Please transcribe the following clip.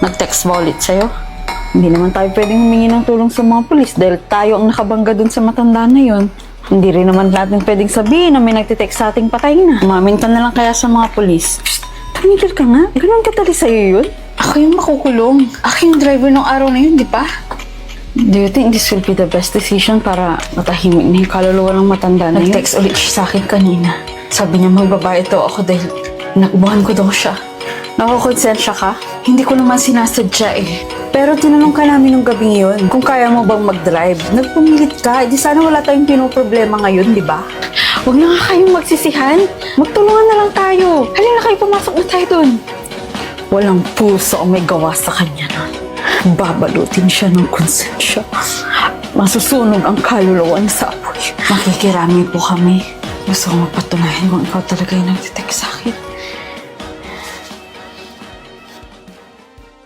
Nag-text ba ulit sa'yo? Hindi naman tayo pwedeng humingi ng tulong sa mga pulis dahil tayo ang nakabangga dun sa matanda na yon. Hindi rin naman natin pwedeng sabihin na may nagtitext sa ating patay na. Umamin ka na lang kaya sa mga pulis. Psst! Tumigil ka nga. Ganun katali sa'yo yun? Ako yung makukulong. Ako yung driver ng araw na yun, di ba? Do you think this will be the best decision para matahimik na yung kaluluwa ng matanda na yun? Nag-text ulit siya sa akin kanina. Sabi niya magbabae daw ako dahil nakubuhan ko daw siya. Nakakonsensya ka? Hindi ko naman sinasadya eh. Pero tinanong ka namin nung gabing yun kung kaya mo bang mag-drive. Nagpumilit ka. Di sana wala tayong pinoproblema ngayon, di ba? Huwag na nga kayong magsisihan. Magtulungan na lang tayo. Halina kayo, pumasok na tayo dun. Walang puso ang may gawa sa kanya nun. Babalutin siya ng konsensya. Masusunog ang kaluluwa niya sa apoy. Makikirami po kami. Gusto ko magpatunayan kung ikaw talaga yung nagtitext sa akin.